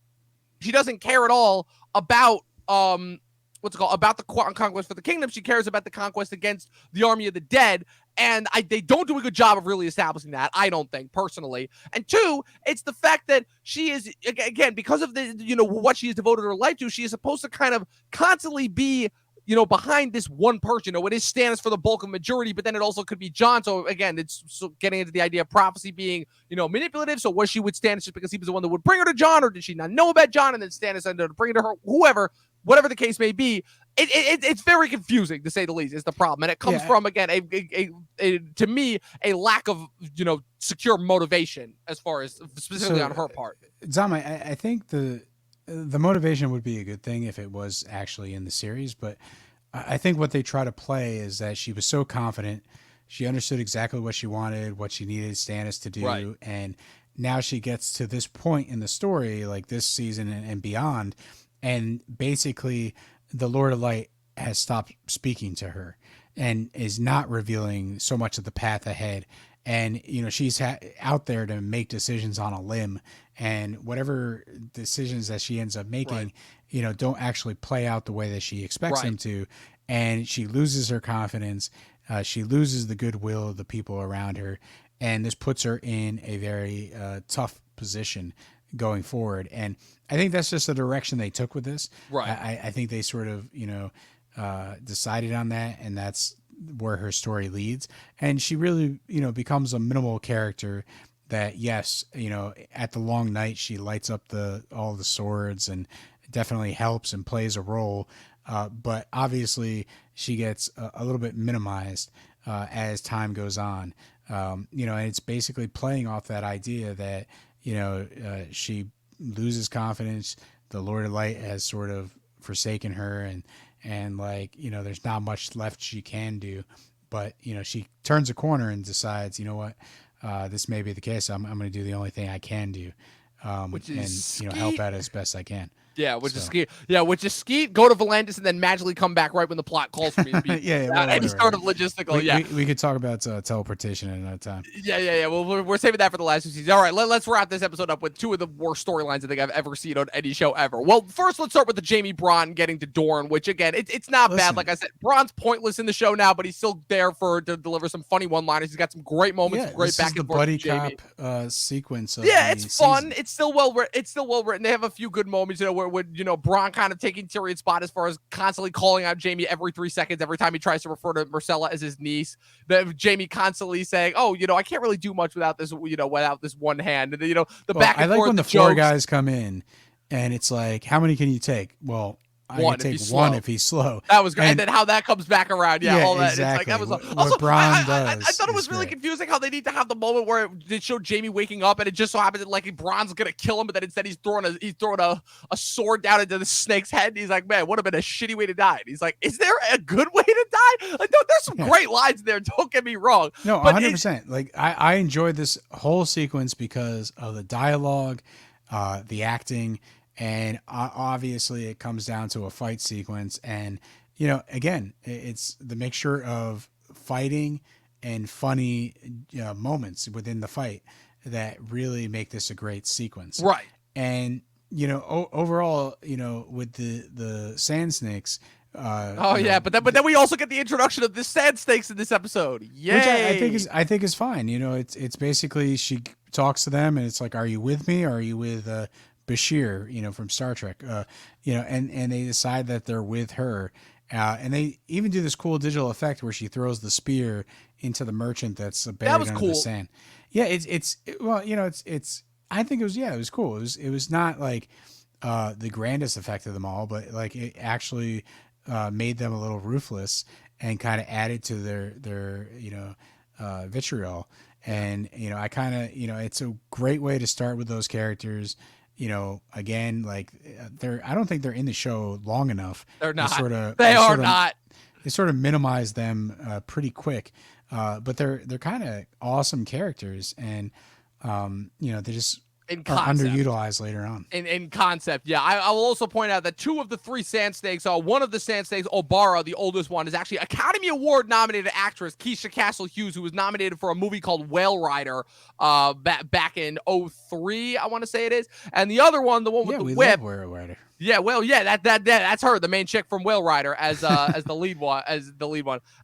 she doesn't care at all about, about the conquest for the kingdom. She cares about the conquest against the army of the dead. And they don't do a good job of really establishing that, I don't think, personally. And two, it's the fact that she is, again, because of the, you know, what she has devoted her life to, she is supposed to kind of constantly be, you know, behind this one person. You know, it is Stannis for the bulk of majority, but then it also could be Jon. So again, it's getting into the idea of prophecy being, you know, manipulative. So was she with Stannis just because he was the one that would bring her to Jon, or did she not know about Jon and then Stannis ended up bringing her to her? Whoever, whatever the case may be, it's very confusing, to say the least, is the problem. And it comes from, again, to me, a lack of, you know, secure motivation as far as specifically on her part. Zama, I think the motivation would be a good thing if it was actually in the series, but I think what they try to play is that she was so confident, she understood exactly what she wanted, what she needed Stannis to do, right. And now she gets to this point in the story, like this season and beyond, and basically the Lord of Light has stopped speaking to her and is not revealing so much of the path ahead. And, you know, she's out there to make decisions on a limb, and whatever decisions that she ends up making, right. you know, don't actually play out the way that she expects them to. And she loses her confidence. She loses the goodwill of the people around her. And this puts her in a very tough position going forward. And I think that's just the direction they took with this. Right. I think they sort of, you know, decided on that, and that's where her story leads. And she really, you know, becomes a minimal character that, yes, you know, at the long night, she lights up all the swords and definitely helps and plays a role. But obviously she gets a little bit minimized as time goes on. You know, and it's basically playing off that idea that, you know, she loses confidence. The Lord of Light has sort of forsaken her, and like, you know, there's not much left she can do. But, you know, she turns a corner and decides, you know what, this may be the case. I'm going to do the only thing I can do, which is, you know, help out as best I can. Yeah, which is Skeet. Yeah, which is Skeet, go to Volantis, and then magically come back right when the plot calls for me to be any sort of logistical. We could talk about teleportation at another time. Yeah. Well, we're saving that for the last two seasons. All right, let's wrap this episode up with two of the worst storylines I think I've ever seen on any show ever. Well, first, let's start with the Jaime Bronn getting to Dorne, which, again, it's not bad. Like I said, Bronn's pointless in the show now, but he's still there to deliver some funny one-liners. He's got some great moments, great back and forth. Buddy cop sequence. It's fun. It's still well written. They have a few good moments, you know, where you know, Bronn kind of taking Tyrion's spot as far as constantly calling out Jaime every 3 seconds, every time he tries to refer to Myrcella as his niece. Jaime constantly saying, "Oh, you know, I can't really do much without this, you know, without this one hand." And, you know, back and forth. I like when the floor guys come in, and it's like, "How many can you take?" Well, I can take one if he's slow. That was great. And then how that comes back around. Yeah, all that. Exactly. It's like, that was what Bronn does. I thought it was really confusing how they need to have the moment where they show Jaime waking up and it just so happens that like Bronn's going to kill him, but then instead he's throwing a sword down into the snake's head. And he's like, man, would have been a shitty way to die. And he's like, is there a good way to die? Like, no, there's some great lines there. Don't get me wrong. No, 100%. Like I enjoyed this whole sequence because of the dialogue, the acting, and obviously it comes down to a fight sequence. And, you know, again, it's the mixture of fighting and funny moments within the fight that really make this a great sequence. Right. And, you know, overall, you know, with the Sand Snakes, but then we also get the introduction of the Sand Snakes in this episode. Yay! Which I think is fine. You know, it's basically she talks to them and it's like, are you with me? Or are you with Bashir? You know, from Star Trek. You know, and they decide that they're with her. And they even do this cool digital effect where she throws the spear into the merchant that's buried under the sand. Yeah, well, you know, it's. I think it was cool. It was not like the grandest effect of them all, but like it actually made them a little ruthless and kind of added to their you know vitriol. And you know, I kind of, you know, it's a great way to start with those characters. You know, again, like I don't think they're in the show long enough. They're not. They are not. They sort of minimize them pretty quick, but they're kind of awesome characters, and you know, they just are underutilized later on. In concept, yeah. I will also point out that 2 of the 3 Sand Snakes, one of the Sand Snakes, Obara, the oldest one, is actually Academy Award nominated actress Keisha Castle Hughes, who was nominated for a movie called Whale Rider back in 2003, I want to say it is. And the other one, the one with the whip. Love Whale Rider. Yeah, well, yeah, that's her, the main chick from Whale Rider, as the lead one,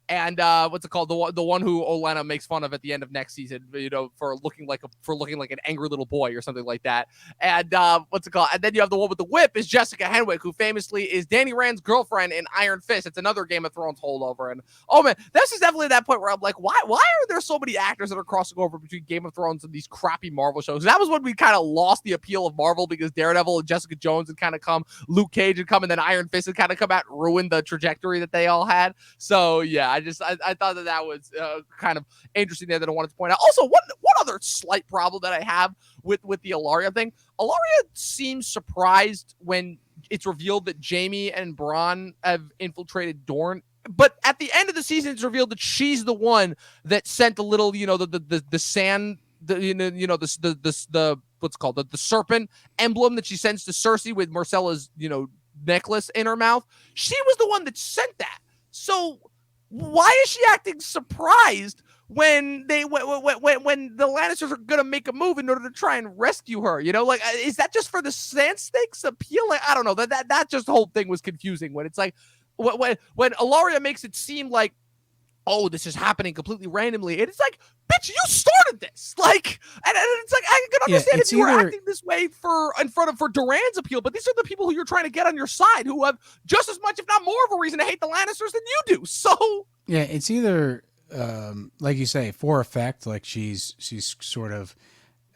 and what's it called, the one who Olenna makes fun of at the end of next season, you know, for looking like an angry little boy or something like that, and what's it called, and then you have the one with the whip is Jessica Henwick, who famously is Danny Rand's girlfriend in Iron Fist. It's another Game of Thrones holdover, and oh man, this is definitely that point where I'm like, why are there so many actors that are crossing over between Game of Thrones and these crappy Marvel shows? That was when we kind of lost the appeal of Marvel because Daredevil and Jessica Jones had kind of come. Luke Cage had come, and then Iron Fist had kind of come out and ruined the trajectory that they all had. So yeah, I thought that was kind of interesting there that I wanted to point out. Also, one other slight problem that I have with the Ilaria thing. Ilaria seems surprised when it's revealed that Jaime and Bronn have infiltrated Dorne. But at the end of the season, it's revealed that she's the one that sent the little, you know, the sand, the what's called the serpent emblem that she sends to Cersei with Marcella's, you know, necklace in her mouth. She was the one that sent that. So why is she acting surprised when the Lannisters are gonna make a move in order to try and rescue her? You know, like, is that just for the Sand Snakes appeal? Like, I don't know. That just the whole thing was confusing when it's like when Ilaria makes it seem like, oh, this is happening completely randomly. And it's like, bitch, you started this. Like, and it's like, I can understand if you were acting this way for Duran's appeal, but these are the people who you're trying to get on your side who have just as much, if not more of a reason to hate the Lannisters than you do. So yeah, it's either, like you say, for effect, like she's sort of,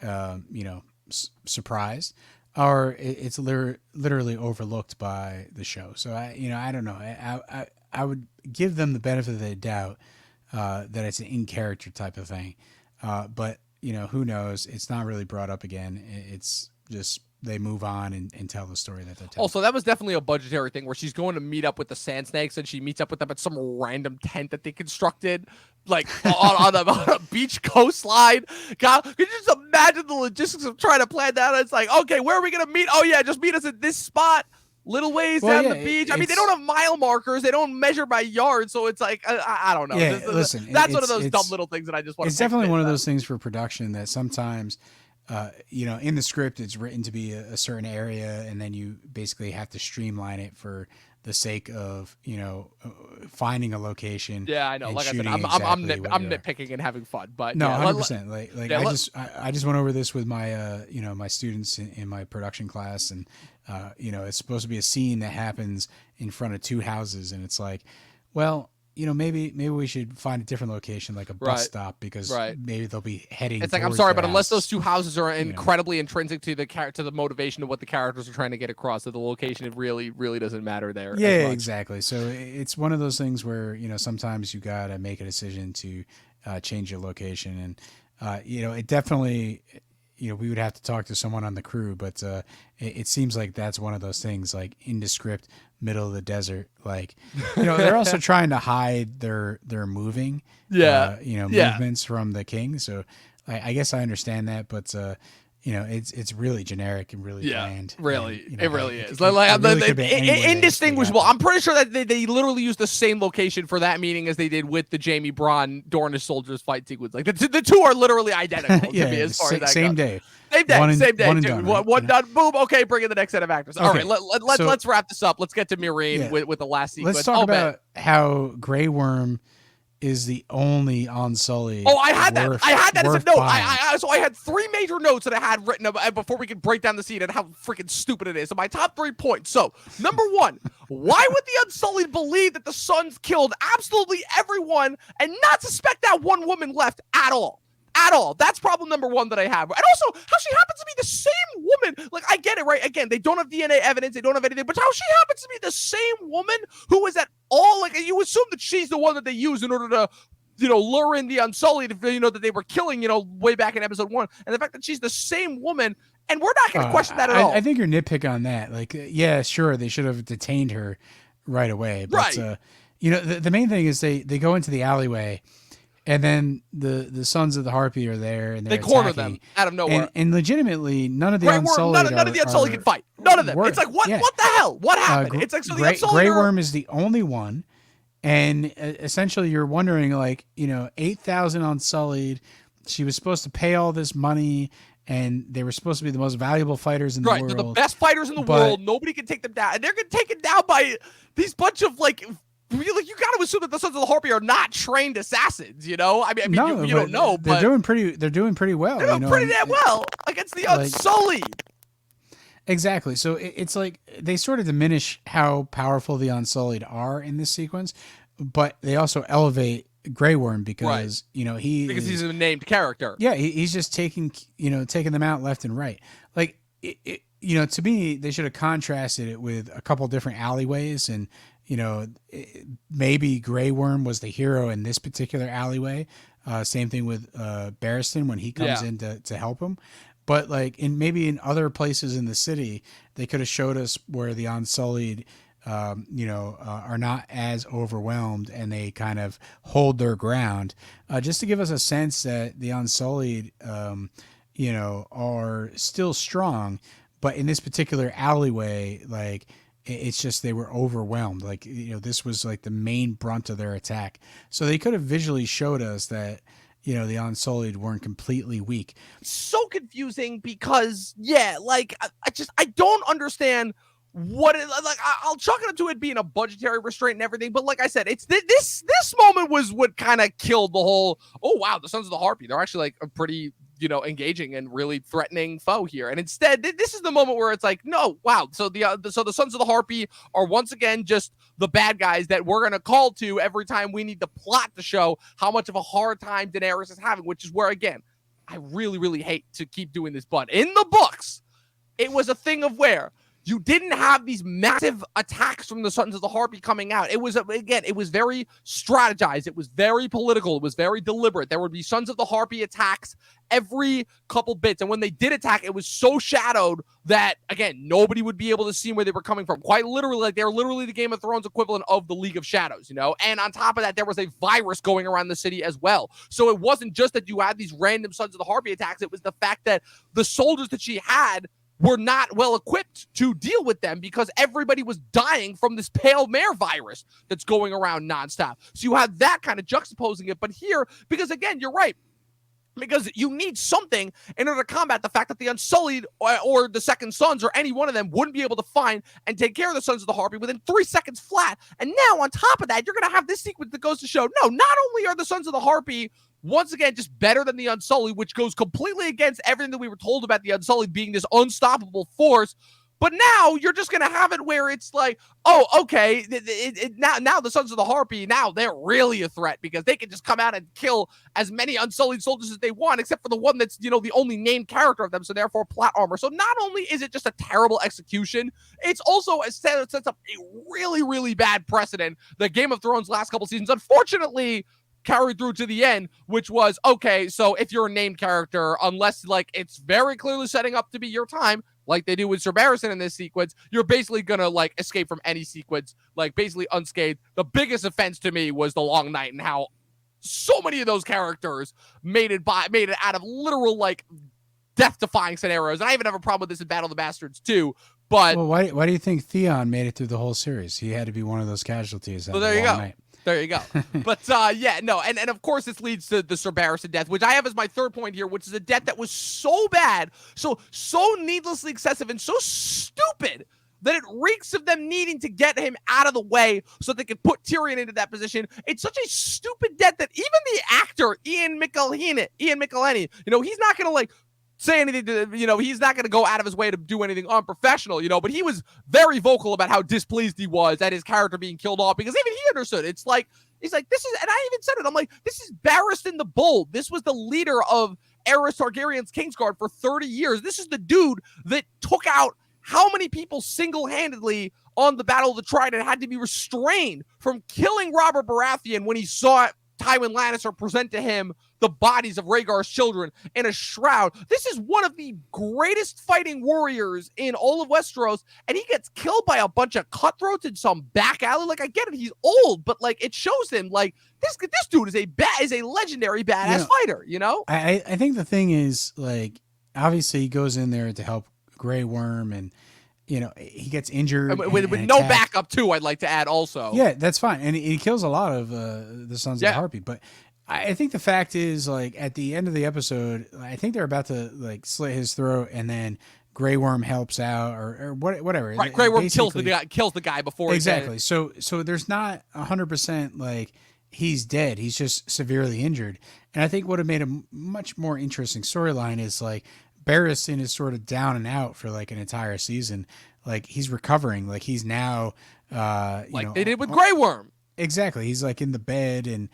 you know, surprised, or it's literally overlooked by the show. So I don't know. I would give them the benefit of the doubt that it's an in-character type of thing. But, you know, who knows? It's not really brought up again. It's just they move on and tell the story that they're telling. Also, that was definitely a budgetary thing where she's going to meet up with the Sand Snakes and she meets up with them at some random tent that they constructed, like on a beach coastline. God, could you just imagine the logistics of trying to plan that? It's like, okay, where are we going to meet? Oh, yeah, just meet us at this spot. Little ways down the beach. I mean, they don't have mile markers. They don't measure by yards. So it's like, I don't know. Yeah, listen, that's one of those dumb little things that I just want to It's definitely one of those things for production that sometimes, you know, in the script, it's written to be a certain area, and then you basically have to streamline it for the sake of, you know, finding a location. Yeah, I know. Like I said, I'm nitpicking and having fun, but no, 100%. Like I just went over this with my, you know, my students in my production class, and you know, it's supposed to be a scene that happens in front of 2 houses, and it's like, well, maybe we should find a different location, like a bus stop, because maybe they'll be heading. It's like, I'm towards sorry, their but unless house. those two houses are incredibly intrinsic to the motivation of what the characters are trying to get across, that the location, it really doesn't matter there. Yeah, exactly. So it's one of those things where sometimes you gotta make a decision to change your location, and it definitely. We would have to talk to someone on the crew, but it seems like that's one of those things, like indescript, middle of the desert. Like, they're also trying to hide their moving, movements from the king. So I guess I understand that, but it's really generic and really bland. Really, and, it really is. Indistinguishable. I'm pretty sure that they literally used the same location for that meeting as they did with the Jaime Bronn Dornish soldiers fight sequence. Like the two are literally identical to me as far as that same goes. day. Same day, one done. Right? One done. Boom. Okay, bring in the next set of actors. All right, let's wrap this up. Let's get to Meereen with the last sequence. Let's talk about how Grey Worm is the only Unsullied. Oh, I had that as a note. So I had 3 major notes that I had written before we could break down the scene and how freaking stupid it is. So my top 3 points. So number 1, why would the Unsullied believe that the Sons killed absolutely everyone and not suspect that one woman left at all? At all. That's problem number 1 that I have. And also, how she happens to be the same woman. Like, I get it, right? Again, they don't have DNA evidence. They don't have anything. But how she happens to be the same woman who is at all, like, you assume that she's the one that they use in order to, lure in the Unsullied, that they were killing, way back in episode 1. And the fact that she's the same woman, and we're not going to question that at all. I think you're nitpick on that. Like, yeah, sure, they should have detained her right away. But, the main thing is they go into the alleyway. And then the Sons of the Harpy are there, and they corner attacking. them out of nowhere. And legitimately, none of the Unsullied none of the Unsullied can fight. None of them. It's like, what the hell? What happened? It's like, so the Unsullied Grey Worm is the only one, and essentially you're wondering, like, 8,000 Unsullied. She was supposed to pay all this money, and they were supposed to be the most valuable fighters in the world. They're the best fighters in the world. Nobody can take them down. And they're getting taken down by these bunch of, like, really, you got to assume that the Sons of the Harpy are not trained assassins, I mean, no, you don't know, but they're doing pretty well. They're doing pretty damn well against the Unsullied. Exactly. So it's like they sort of diminish how powerful the Unsullied are in this sequence, but they also elevate Grey Worm because because he's a named character. Yeah, he's just taking them out left and right. Like to me, they should have contrasted it with a couple different alleyways and. Maybe Grey Worm was the hero in this particular alleyway. Same thing with Barristan when he comes in to help him. But like maybe in other places in the city, they could have showed us where the Unsullied, are not as overwhelmed and they kind of hold their ground, just to give us a sense that the Unsullied, are still strong. But in this particular alleyway, like. It's just they were overwhelmed. Like, this was like the main brunt of their attack. So they could have visually showed us that, the Unsullied weren't completely weak. So confusing because, I don't understand what it, like. I'll chalk it up to it being a budgetary restraint and everything. But like I said, it's this moment was what kind of killed the whole, oh, wow, the Sons of the Harpy. They're actually like a pretty engaging and really threatening foe here. And instead, this is the moment where it's like, no, wow. So the Sons of the Harpy are once again just the bad guys that we're going to call to every time we need the plot to show how much of a hard time Daenerys is having, which is where, again, I really, really hate to keep doing this, but in the books, it was a thing of where you didn't have these massive attacks from the Sons of the Harpy coming out. It was, again, it was very strategized. It was very political. It was very deliberate. There would be Sons of the Harpy attacks every couple bits. And when they did attack, it was so shadowed that, again, nobody would be able to see where they were coming from. Quite literally, like they're literally the Game of Thrones equivalent of the League of Shadows, And on top of that, there was a virus going around the city as well. So it wasn't just that you had these random Sons of the Harpy attacks. It was the fact that the soldiers that she had were not well equipped to deal with them because everybody was dying from this pale mare virus that's going around nonstop. So you have that kind of juxtaposing it. But here, because again, you're right, because you need something in order to combat the fact that the Unsullied or the Second Sons or any one of them wouldn't be able to find and take care of the Sons of the Harpy within 3 seconds flat. And now on top of that, you're going to have this sequence that goes to show, no, not only are the Sons of the Harpy once again, just better than the Unsullied, which goes completely against everything that we were told about the Unsullied being this unstoppable force. But now you're just gonna have it where it's like, oh, okay, now the Sons of the Harpy, now they're really a threat because they can just come out and kill as many Unsullied soldiers as they want, except for the one that's, you know, the only named character of them, so therefore plot armor. So not only is it just a terrible execution, it's also sets up a really, really bad precedent that Game of Thrones last couple seasons, unfortunately, carried through to the end, which was, okay, so if you're a named character, unless like it's very clearly setting up to be your time, like they do with Ser Barristan in this sequence, you're basically gonna like escape from any sequence, like basically unscathed. The biggest offense to me was the Long Night and how so many of those characters made it out of literal like death-defying scenarios. And I even have a problem with this in Battle of the Bastards too. But well, why do you think Theon made it through the whole series? He had to be one of those casualties. Well, there you go. There you go. But yeah, no, and of course this leads to the Ser Barristan death, which I have as my third point here, which is a death that was so bad, so needlessly excessive and so stupid that it reeks of them needing to get him out of the way so they could put Tyrion into that position. It's such a stupid death that even the actor, Ian McElhinney, you know, he's not going to like say anything to, you know, he's not going to go out of his way to do anything unprofessional, you know, but he was very vocal about how displeased he was at his character being killed off, because even he understood. It's like, he's like, this is, and I even said it, I'm like, this is Barristan the Bold. This was the leader of Aerys Targaryen's Kingsguard for 30 years. This is the dude that took out how many people single-handedly on the Battle of the Trident, had to be restrained from killing Robert Baratheon when he saw Tywin Lannister present to him the bodies of Rhaegar's children in a shroud. This is one of the greatest fighting warriors in all of Westeros, and he gets killed by a bunch of cutthroats in some back alley. Like, I get it, he's old, but like it shows him like this dude is a legendary badass fighter, you know? I think the thing is, like, obviously he goes in there to help Grey Worm, and you know, he gets injured with no backup too, I'd like to add also. Yeah, that's fine. And he kills a lot of the Sons of the Harpy. But I think the fact is, like, at the end of the episode, I think they're about to like slit his throat, and then Grey Worm helps out, or whatever. Right, Grey Worm kills the guy before. Exactly. So there's not 100% like he's dead. He's just severely injured. And I think what have made a much more interesting storyline is like Barristan is sort of down and out for like an entire season. Like, he's recovering. Like, he's now, like they did with Grey Worm. Exactly. He's like in the bed, and,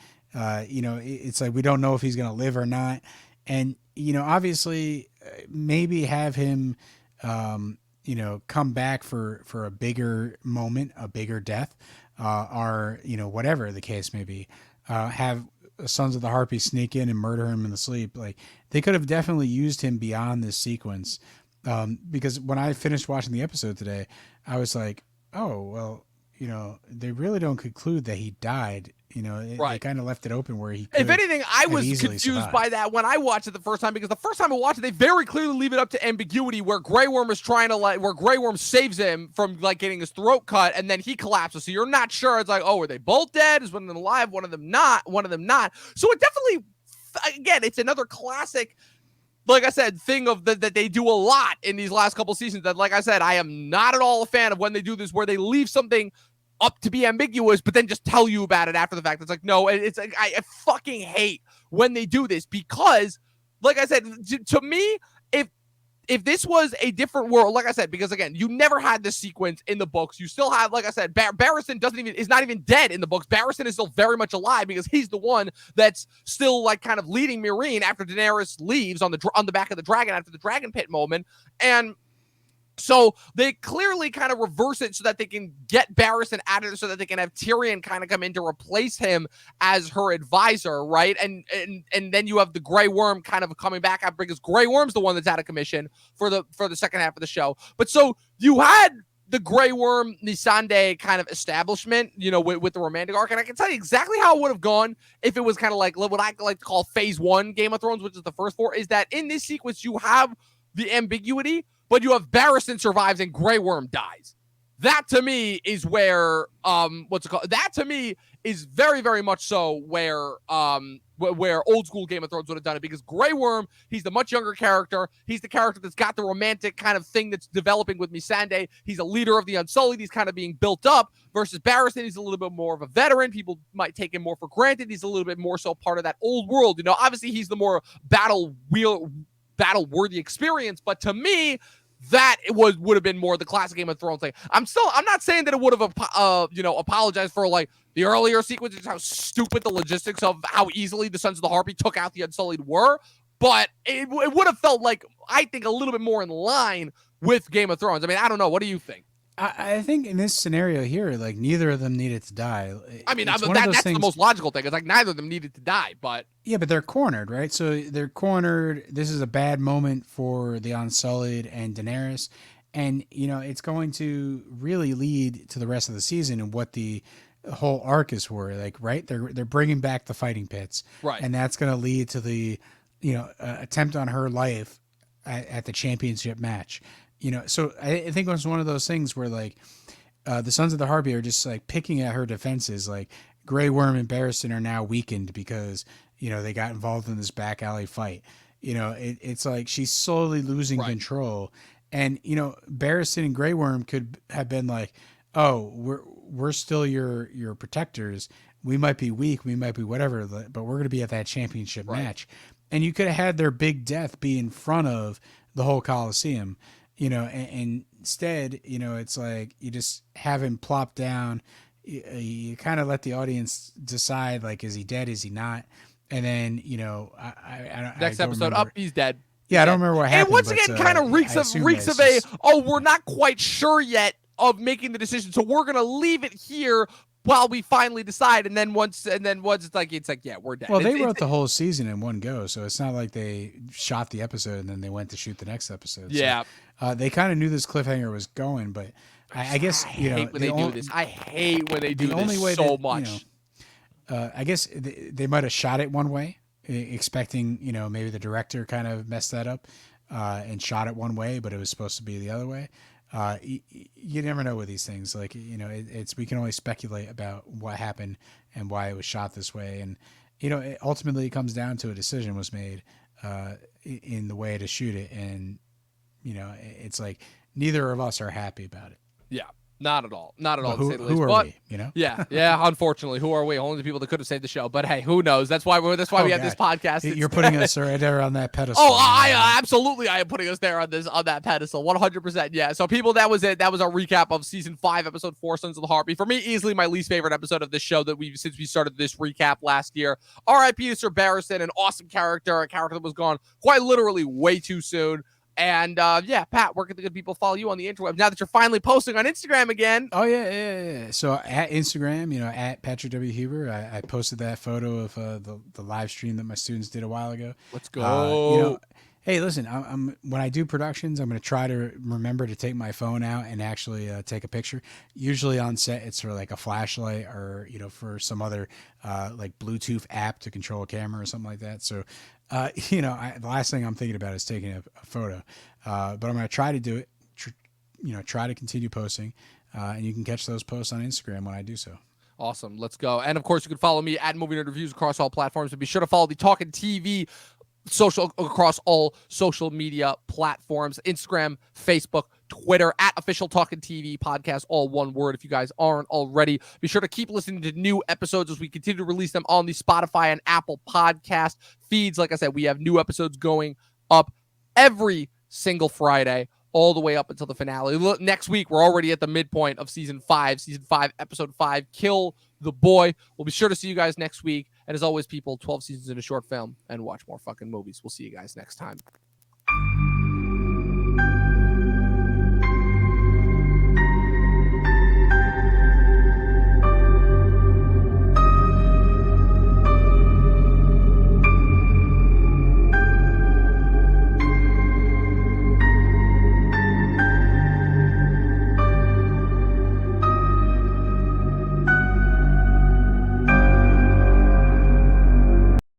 you know, it's like, we don't know if he's going to live or not. And, you know, obviously maybe have him, you know, come back for a bigger moment, a bigger death, or, you know, whatever the case may be, have Sons of the Harpy sneak in and murder him in the sleep. Like, they could have definitely used him beyond this sequence, because when I finished watching the episode today, I was like, oh, well, you know, they really don't conclude that he died. You know, they kind of left it open where he could. If anything, I was confused by that when I watched it the first time, because the first time I watched it, they very clearly leave it up to ambiguity, where Grey Worm is trying to where Grey Worm saves him from like getting his throat cut, and then he collapses. So you're not sure. It's like, oh, are they both dead? Is one of them alive? One of them not? So it definitely, again, it's another classic, like I said, thing of that they do a lot in these last couple seasons. That, like I said, I am not at all a fan of when they do this, where they leave something up to be ambiguous, but then just tell you about it after the fact. It's like, no, it's like, I fucking hate when they do this, because, like I said, to me, if this was a different world, like I said, because again, you never had this sequence in the books. You still have, like I said, Barristan is not even dead in the books. Barristan is still very much alive, because he's the one that's still like kind of leading Meereen after Daenerys leaves on the back of the dragon after the dragon pit moment. And so they clearly kind of reverse it so that they can get Barristan out of it, so that they can have Tyrion kind of come in to replace him as her advisor, right? And then you have the Grey Worm kind of coming back out, because Grey Worm's the one that's out of commission for the second half of the show. But so you had the Grey Worm Melisandre kind of establishment, you know, with the romantic arc, and I can tell you exactly how it would have gone if it was kind of like what I like to call phase 1 Game of Thrones, which is the first 4. Is that in this sequence you have the ambiguity, but you have Barristan survives and Grey Worm dies. That to me is where that to me is very, very much so where old school Game of Thrones would have done it, because Grey Worm, he's the much younger character. He's the character that's got the romantic kind of thing that's developing with Melisandre. He's a leader of the Unsullied. He's kind of being built up, versus Barristan. He's a little bit more of a veteran. People might take him more for granted. He's a little bit more so part of that old world. You know, obviously he's the more battle-worthy experience, but to me, that would have been more the classic Game of Thrones thing. I'm not saying that it would have apologized for like the earlier sequences, how stupid the logistics of how easily the Sons of the Harpy took out the Unsullied were, but it would have felt like, I think, a little bit more in line with Game of Thrones. I mean, I don't know. What do you think? I think in this scenario here, like neither of them needed to die. I mean, that's the most logical thing. It's like neither of them needed to die, but yeah, but they're cornered, right? So they're cornered. This is a bad moment for the Unsullied and Daenerys, and it's going to really lead to the rest of the season and what the whole arc is for. Like, right? They're bringing back the fighting pits, right? And that's going to lead to the attempt on her life at the championship match. So I think it was one of those things where like the Sons of the Harpy are just like picking at her defenses. Like Grey Worm and Barristan are now weakened because they got involved in this back alley fight. It's like she's slowly losing control, and Barristan and Grey Worm could have been like, oh, we're still your protectors. We might be weak, we might be whatever, but we're going to be at that championship match, and you could have had their big death be in front of the whole Coliseum. And instead, it's like you just have him plop down. You kind of let the audience decide, like, is he dead? Is he not? And then, next episode, he's dead. Yeah, I don't remember what happened. And once again, kind of reeks of we're not quite sure yet of making the decision, so we're gonna leave it here while we finally decide. And then once it's like yeah, we're dead. Well, they wrote the whole season in one go, so it's not like they shot the episode and then they went to shoot the next episode. Yeah. So, they kind of knew this cliffhanger was going, but I guess I hate when they do this. I hate when they do this so much. I guess they might have shot it one way, expecting maybe the director kind of messed that up and shot it one way, but it was supposed to be the other way. You never know with these things. Like it's we can only speculate about what happened and why it was shot this way, and it ultimately comes down to a decision was made in the way to shoot it, and it's like neither of us are happy about it. Yeah, not at all. Not at all. Who are we? Yeah. Unfortunately, who are we? Only the people that could have saved the show. But hey, who knows? That's why we have this podcast. You're putting us right there on that pedestal. Oh, I absolutely. I am putting us there on that pedestal. 100%. Yeah. So people, that was it. That was our recap of season 5, episode 4, Sons of the Harpy. For me, easily my least favorite episode of this show since we started this recap last year. R.I.P. to Ser Barristan, an awesome character, a character that was gone quite literally way too soon. And Pat, where can the good people follow you on the interweb now that you're finally posting on Instagram again? Oh yeah. So at Instagram, at Patrick W. Huber, I posted that photo of the live stream that my students did a while ago. Let's go. Hey, listen, I'm when I do productions, I'm going to try to remember to take my phone out and actually take a picture. Usually on set, it's for like a flashlight or for some other like Bluetooth app to control a camera or something like that. So. The last thing I'm thinking about is taking a photo, but I'm going to try to do it, try to continue posting, and you can catch those posts on Instagram when I do so. Awesome. Let's go. And of course, you can follow me at Movie Nerd Reviews across all platforms, and be sure to follow the Talkin TV across all social media platforms, Instagram, Facebook, Twitter, at Official Talkin TV Podcast, all one word if you guys aren't already. Be sure to keep listening to new episodes as we continue to release them on the Spotify and Apple podcast feeds. Like I said, we have new episodes going up every single Friday, all the way up until the finale. Next week, we're already at the midpoint of season 5, episode 5, Kill the Boy. We'll be sure to see you guys next week. And as always, people, 12 seasons in a short film, and watch more fucking movies. We'll see you guys next time.